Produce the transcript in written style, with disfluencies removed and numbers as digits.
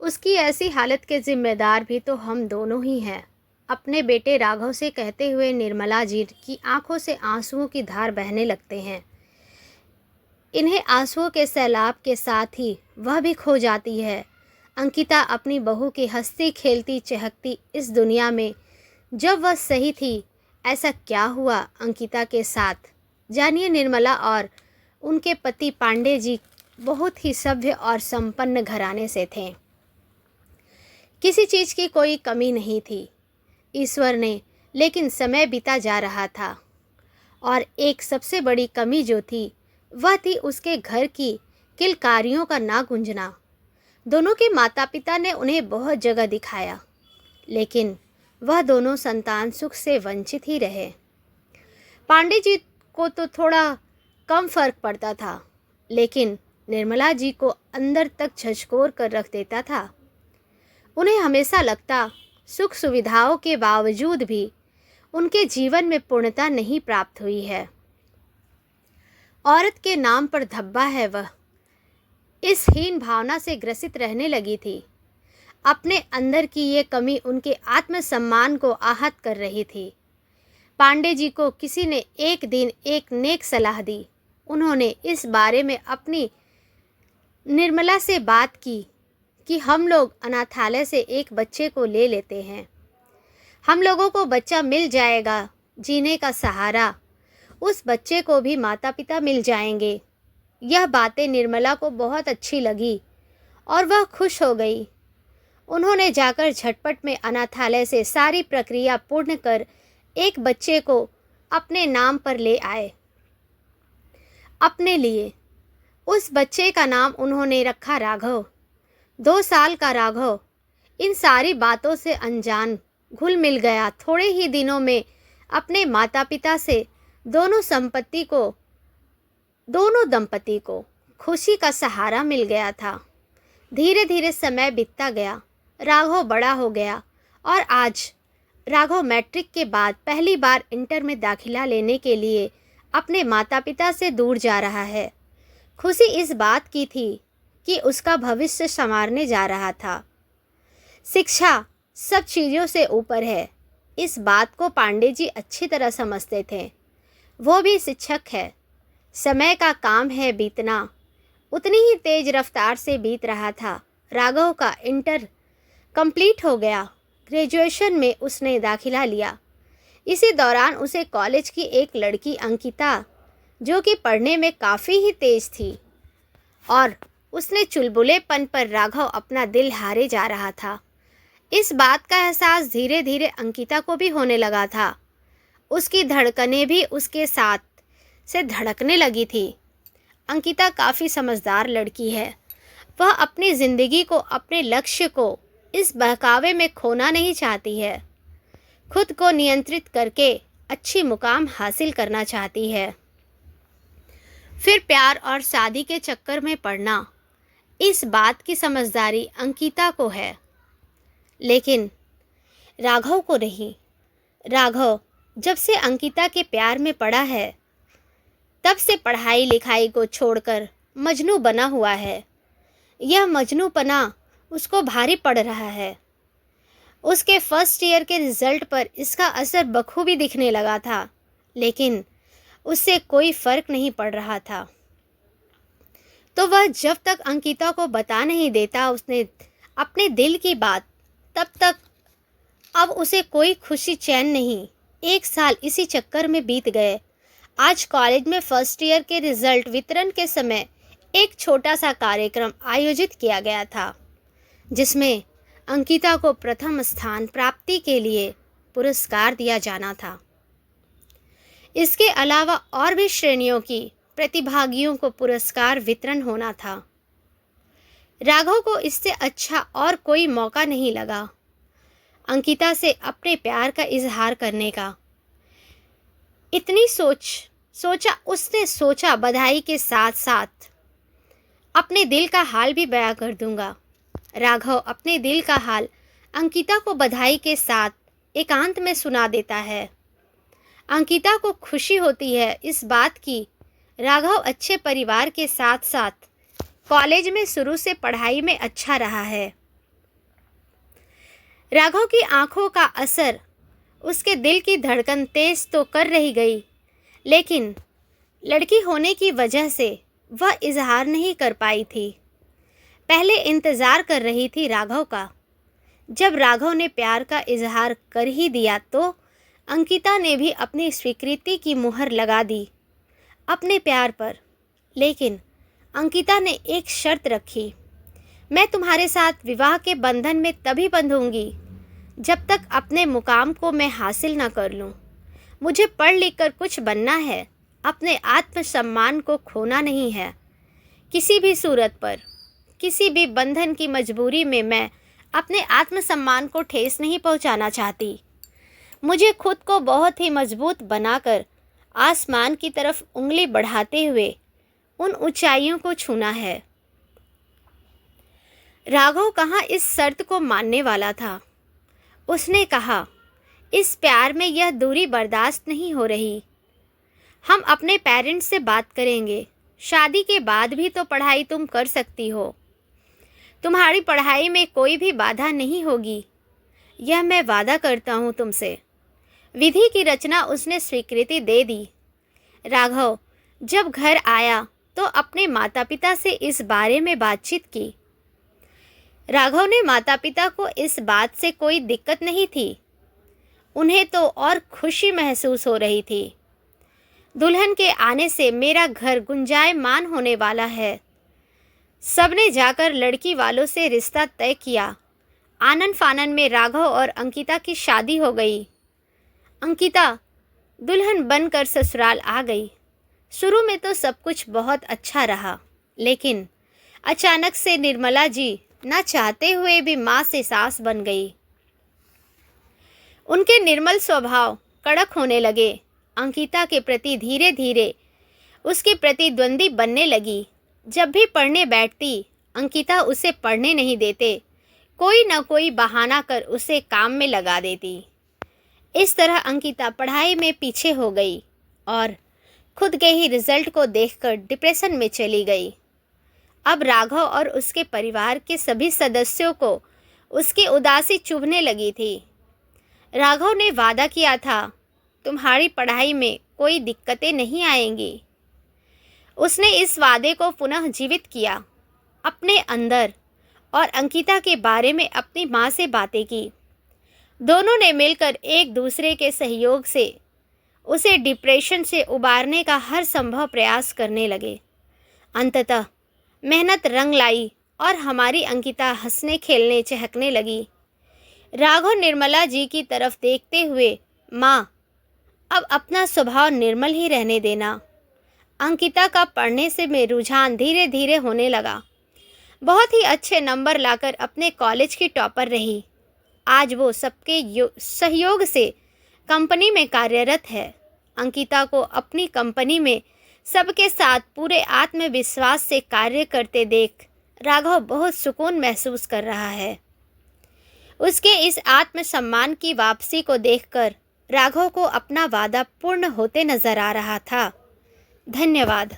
उसकी ऐसी हालत के जिम्मेदार भी तो हम दोनों ही हैं। अपने बेटे राघव से कहते हुए निर्मला जी की आंखों से आंसुओं की धार बहने लगते हैं। इन्हें आंसुओं के सैलाब के साथ ही वह भी खो जाती है। अंकिता अपनी बहू की हंसती खेलती चहकती इस दुनिया में जब वह सही थी। ऐसा क्या हुआ अंकिता के साथ, जानिए। निर्मला और उनके पति पांडे जी बहुत ही सभ्य और संपन्न घराने से थे। किसी चीज़ की कोई कमी नहीं थी ईश्वर ने, लेकिन समय बीता जा रहा था और एक सबसे बड़ी कमी जो थी वह थी उसके घर की किलकारियों का ना गूंजना। दोनों के माता पिता ने उन्हें बहुत जगह दिखाया, लेकिन वह दोनों संतान सुख से वंचित ही रहे। पांडे जी को तो थोड़ा कम फर्क पड़ता था, लेकिन निर्मला जी को अंदर तक झकझोर कर रख देता था। उन्हें हमेशा लगता सुख सुविधाओं के बावजूद भी उनके जीवन में पूर्णता नहीं प्राप्त हुई है। औरत के नाम पर धब्बा है वह, इस हीन भावना से ग्रसित रहने लगी थी। अपने अंदर की ये कमी उनके आत्मसम्मान को आहत कर रही थी। पांडे जी को किसी ने एक दिन एक नेक सलाह दी। उन्होंने इस बारे में अपनी निर्मला से बात की कि हम लोग अनाथालय से एक बच्चे को ले लेते हैं। हम लोगों को बच्चा मिल जाएगा, जीने का सहारा। उस बच्चे को भी माता पिता मिल जाएंगे। यह बातें निर्मला को बहुत अच्छी लगी और वह खुश हो गई। उन्होंने जाकर झटपट में अनाथालय से सारी प्रक्रिया पूर्ण कर एक बच्चे को अपने नाम पर ले आए। अपने लिए उस बच्चे का नाम उन्होंने रखा राघव। 2 साल का राघव इन सारी बातों से अनजान घुल मिल गया। थोड़े ही दिनों में अपने माता पिता से दोनों दंपति को खुशी का सहारा मिल गया था। धीरे धीरे समय बीतता गया, राघव बड़ा हो गया और आज राघव मैट्रिक के बाद पहली बार इंटर में दाखिला लेने के लिए अपने माता पिता से दूर जा रहा है। खुशी इस बात की थी कि उसका भविष्य संवारने जा रहा था। शिक्षा सब चीज़ों से ऊपर है, इस बात को पांडे जी अच्छी तरह समझते थे। वो भी शिक्षक है। समय का काम है बीतना, उतनी ही तेज रफ्तार से बीत रहा था। राघव का इंटर कंप्लीट हो गया। ग्रेजुएशन में उसने दाखिला लिया। इसी दौरान उसे कॉलेज की एक लड़की अंकिता, जो कि पढ़ने में काफ़ी ही तेज थी और उसने चुलबुलेपन पर राघव अपना दिल हारे जा रहा था। इस बात का एहसास धीरे धीरे अंकिता को भी होने लगा था। उसकी धड़कनें भी उसके साथ से धड़कने लगी थी। अंकिता काफ़ी समझदार लड़की है। वह अपनी ज़िंदगी को, अपने लक्ष्य को इस बहकावे में खोना नहीं चाहती है। खुद को नियंत्रित करके अच्छी मुकाम हासिल करना चाहती है। फिर प्यार और शादी के चक्कर में पड़ना, इस बात की समझदारी अंकिता को है, लेकिन राघव को नहीं। राघव जब से अंकिता के प्यार में पड़ा है, तब से पढ़ाई लिखाई को छोड़कर मजनू बना हुआ है। यह मजनूपना उसको भारी पड़ रहा है। उसके फर्स्ट ईयर के रिजल्ट पर इसका असर बखूबी दिखने लगा था, लेकिन उससे कोई फर्क नहीं पड़ रहा था। तो वह जब तक अंकिता को बता नहीं देता उसने अपने दिल की बात, तब तक अब उसे कोई खुशी चैन नहीं। 1 साल इसी चक्कर में बीत गए। आज कॉलेज में फर्स्ट ईयर के रिजल्ट वितरण के समय एक छोटा सा कार्यक्रम आयोजित किया गया था, जिसमें अंकिता को प्रथम स्थान प्राप्ति के लिए पुरस्कार दिया जाना था। इसके अलावा और भी श्रेणियों की प्रतिभागियों को पुरस्कार वितरण होना था। राघव को इससे अच्छा और कोई मौका नहीं लगा अंकिता से अपने प्यार का इजहार करने का। इतनी उसने सोचा बधाई के साथ साथ अपने दिल का हाल भी बयां कर दूंगा। राघव अपने दिल का हाल अंकिता को बधाई के साथ एकांत में सुना देता है। अंकिता को खुशी होती है इस बात की राघव अच्छे परिवार के साथ साथ कॉलेज में शुरू से पढ़ाई में अच्छा रहा है। राघव की आंखों का असर उसके दिल की धड़कन तेज तो कर रही गई, लेकिन लड़की होने की वजह से वह इजहार नहीं कर पाई थी। पहले इंतज़ार कर रही थी राघव का। जब राघव ने प्यार का इजहार कर ही दिया तो अंकिता ने भी अपनी स्वीकृति की मुहर लगा दी अपने प्यार पर। लेकिन अंकिता ने एक शर्त रखी, मैं तुम्हारे साथ विवाह के बंधन में तभी बंधूंगी जब तक अपने मुकाम को मैं हासिल ना कर लूं। मुझे पढ़ लिख कर कुछ बनना है, अपने आत्मसम्मान को खोना नहीं है। किसी भी सूरत पर, किसी भी बंधन की मजबूरी में मैं अपने आत्मसम्मान को ठेस नहीं पहुंचाना चाहती। मुझे खुद को बहुत ही मजबूत बनाकर आसमान की तरफ उंगली बढ़ाते हुए उन ऊंचाइयों को छूना है। राघव कहाँ इस शर्त को मानने वाला था। उसने कहा, इस प्यार में यह दूरी बर्दाश्त नहीं हो रही। हम अपने पेरेंट्स से बात करेंगे। शादी के बाद भी तो पढ़ाई तुम कर सकती हो। तुम्हारी पढ़ाई में कोई भी बाधा नहीं होगी, यह मैं वादा करता हूँ तुमसे। विधि की रचना उसने स्वीकृति दे दी। राघव जब घर आया तो अपने माता पिता से इस बारे में बातचीत की। राघव ने माता पिता को इस बात से कोई दिक्कत नहीं थी। उन्हें तो और खुशी महसूस हो रही थी। दुल्हन के आने से मेरा घर गुंजायमान होने वाला है। सबने जाकर लड़की वालों से रिश्ता तय किया। आनन फानन में राघव और अंकिता की शादी हो गई। अंकिता दुल्हन बनकर ससुराल आ गई। शुरू में तो सब कुछ बहुत अच्छा रहा, लेकिन अचानक से निर्मला जी न चाहते हुए भी माँ से सास बन गई। उनके निर्मल स्वभाव कड़क होने लगे। अंकिता के प्रति धीरे धीरे उसके प्रतिद्वंदी बनने लगी। जब भी पढ़ने बैठती, अंकिता उसे पढ़ने नहीं देते, कोई न कोई बहाना कर उसे काम में लगा देती। इस तरह अंकिता पढ़ाई में पीछे हो गई और खुद के ही रिजल्ट को देखकर डिप्रेशन में चली गई। अब राघव और उसके परिवार के सभी सदस्यों को उसकी उदासी चुभने लगी थी। राघव ने वादा किया था, तुम्हारी पढ़ाई में कोई दिक्कतें नहीं आएंगी। उसने इस वादे को पुनः जीवित किया अपने अंदर और अंकिता के बारे में अपनी माँ से बातें की। दोनों ने मिलकर एक दूसरे के सहयोग से उसे डिप्रेशन से उबारने का हर संभव प्रयास करने लगे। अंततः मेहनत रंग लाई और हमारी अंकिता हंसने खेलने चहकने लगी। राघव निर्मला जी की तरफ देखते हुए, माँ अब अपना स्वभाव निर्मल ही रहने देना। अंकिता का पढ़ने से में रुझान धीरे धीरे होने लगा। बहुत ही अच्छे नंबर लाकर अपने कॉलेज की टॉपर रही। आज वो सबके सहयोग से कंपनी में कार्यरत है। अंकिता को अपनी कंपनी में सबके साथ पूरे आत्मविश्वास से कार्य करते देख राघव बहुत सुकून महसूस कर रहा है। उसके इस आत्मसम्मान की वापसी को देखकर राघव को अपना वादा पूर्ण होते नजर आ रहा था। धन्यवाद।